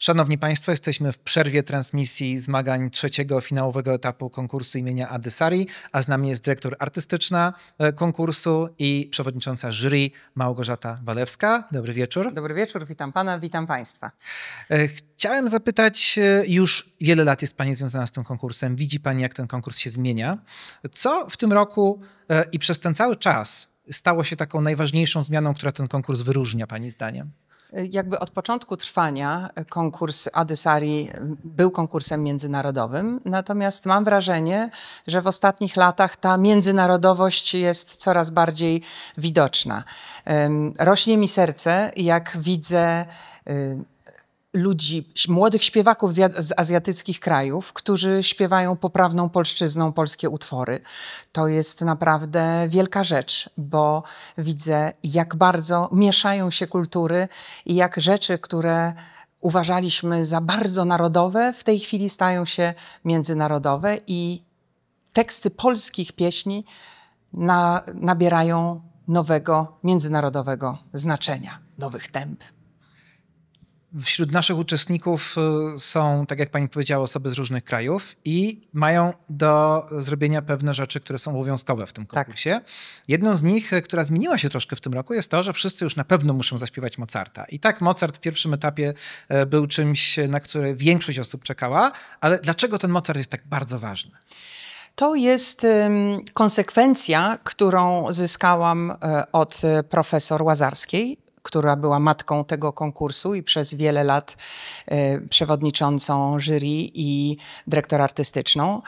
Szanowni Państwo, jesteśmy w przerwie transmisji zmagań trzeciego finałowego etapu konkursu imienia Adysari, a z nami jest dyrektor artystyczna konkursu i przewodnicząca jury Małgorzata Walewska. Dobry wieczór. Dobry wieczór, witam pana, witam państwa. Chciałem zapytać, już wiele lat jest pani związana z tym konkursem, widzi pani, jak ten konkurs się zmienia. Co w tym roku i przez ten cały czas stało się taką najważniejszą zmianą, która ten konkurs wyróżnia pani zdaniem? Jakby od początku trwania konkurs Adysari był konkursem międzynarodowym, natomiast mam wrażenie, że w ostatnich latach ta międzynarodowość jest coraz bardziej widoczna. Rośnie mi serce, jak widzę ludzi, młodych śpiewaków z azjatyckich krajów, którzy śpiewają poprawną polszczyzną polskie utwory. To jest naprawdę wielka rzecz, bo widzę, jak bardzo mieszają się kultury i jak rzeczy, które uważaliśmy za bardzo narodowe, w tej chwili stają się międzynarodowe i teksty polskich pieśni nabierają nowego, międzynarodowego znaczenia, nowych temp. Wśród naszych uczestników są, tak jak pani powiedziała, osoby z różnych krajów i mają do zrobienia pewne rzeczy, które są obowiązkowe w tym konkursie. Tak. Jedną z nich, która zmieniła się troszkę w tym roku, jest to, że wszyscy już na pewno muszą zaśpiewać Mozarta. I tak Mozart w pierwszym etapie był czymś, na które większość osób czekała, ale dlaczego ten Mozart jest tak bardzo ważny? To jest konsekwencja, którą zyskałam od profesor Łazarskiej, która była matką tego konkursu i przez wiele lat przewodniczącą jury i dyrektor artystyczną.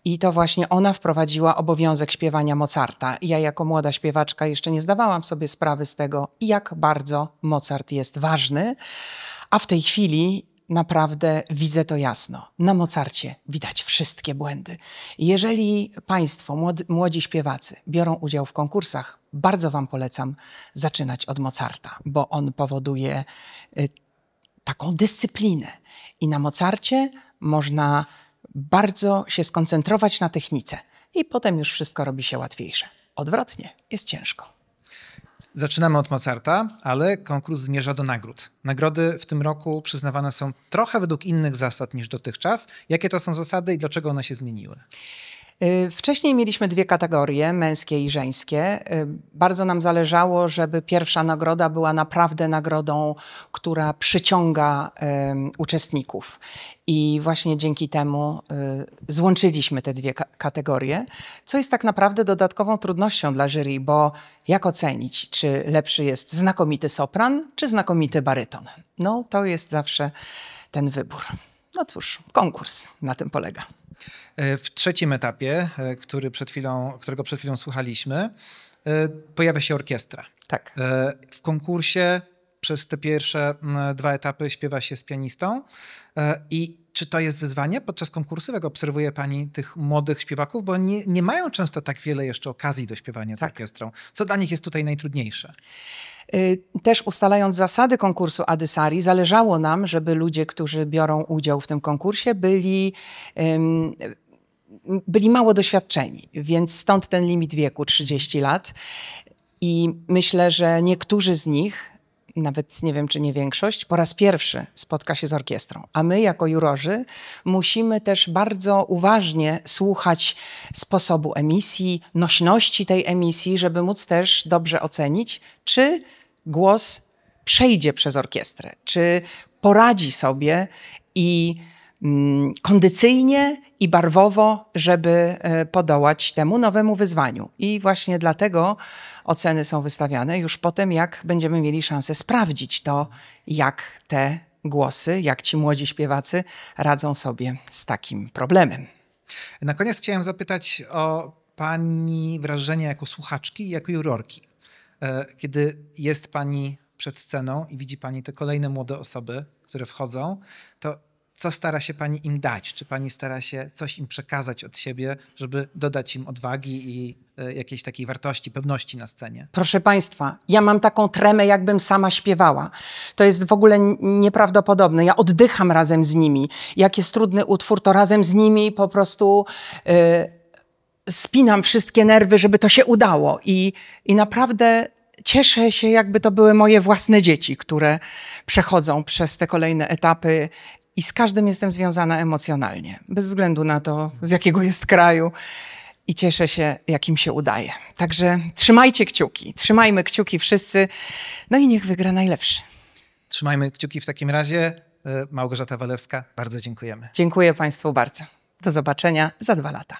I to właśnie ona wprowadziła obowiązek śpiewania Mozarta. Ja jako młoda śpiewaczka jeszcze nie zdawałam sobie sprawy z tego, jak bardzo Mozart jest ważny, a w tej chwili naprawdę widzę to jasno. Na Mozarcie widać wszystkie błędy. Jeżeli państwo, młodzi śpiewacy, biorą udział w konkursach, bardzo wam polecam zaczynać od Mozarta, bo on powoduje taką dyscyplinę. I na Mozarcie można bardzo się skoncentrować na technice. I potem już wszystko robi się łatwiejsze. Odwrotnie, jest ciężko. Zaczynamy od Mozarta, ale konkurs zmierza do nagród. Nagrody w tym roku przyznawane są trochę według innych zasad niż dotychczas. Jakie to są zasady i dlaczego one się zmieniły? Wcześniej mieliśmy dwie kategorie, męskie i żeńskie. Bardzo nam zależało, żeby pierwsza nagroda była naprawdę nagrodą, która przyciąga uczestników. I właśnie dzięki temu złączyliśmy te dwie kategorie, co jest tak naprawdę dodatkową trudnością dla jury, bo jak ocenić, czy lepszy jest znakomity sopran, czy znakomity baryton? No to jest zawsze ten wybór. No cóż, konkurs na tym polega. W trzecim etapie, którego przed chwilą słuchaliśmy, pojawia się orkiestra. Tak. W konkursie przez te pierwsze dwa etapy śpiewa się z pianistą. I czy to jest wyzwanie podczas konkursu, jak obserwuje pani tych młodych śpiewaków? Bo nie mają często tak wiele jeszcze okazji do śpiewania z orkiestrą. Co dla nich jest tutaj najtrudniejsze? Też ustalając zasady konkursu Adysari, zależało nam, żeby ludzie, którzy biorą udział w tym konkursie, byli mało doświadczeni, więc stąd ten limit wieku 30 lat. I myślę, że niektórzy z nich, nawet nie wiem, czy nie większość, po raz pierwszy spotka się z orkiestrą. A my jako jurorzy musimy też bardzo uważnie słuchać sposobu emisji, nośności tej emisji, żeby móc też dobrze ocenić, czy głos przejdzie przez orkiestrę, czy poradzi sobie i kondycyjnie i barwowo, żeby podołać temu nowemu wyzwaniu. I właśnie dlatego oceny są wystawiane już potem, jak będziemy mieli szansę sprawdzić to, jak te głosy, jak ci młodzi śpiewacy radzą sobie z takim problemem. Na koniec chciałem zapytać o pani wrażenie jako słuchaczki i jako jurorki. Kiedy jest pani przed sceną i widzi pani te kolejne młode osoby, które wchodzą, to co stara się pani im dać? Czy pani stara się coś im przekazać od siebie, żeby dodać im odwagi i jakiejś takiej wartości, pewności na scenie? Proszę państwa, ja mam taką tremę, jakbym sama śpiewała. To jest w ogóle nieprawdopodobne. Ja oddycham razem z nimi. Jak jest trudny utwór, to razem z nimi po prostu spinam wszystkie nerwy, żeby to się udało. I naprawdę cieszę się, jakby to były moje własne dzieci, które przechodzą przez te kolejne etapy i z każdym jestem związana emocjonalnie, bez względu na to, z jakiego jest kraju. I cieszę się, jak im się udaje. Także trzymajcie kciuki, trzymajmy kciuki wszyscy, no i niech wygra najlepszy. Trzymajmy kciuki w takim razie. Małgorzata Walewska, bardzo dziękujemy. Dziękuję Państwu bardzo. Do zobaczenia za 2 lata.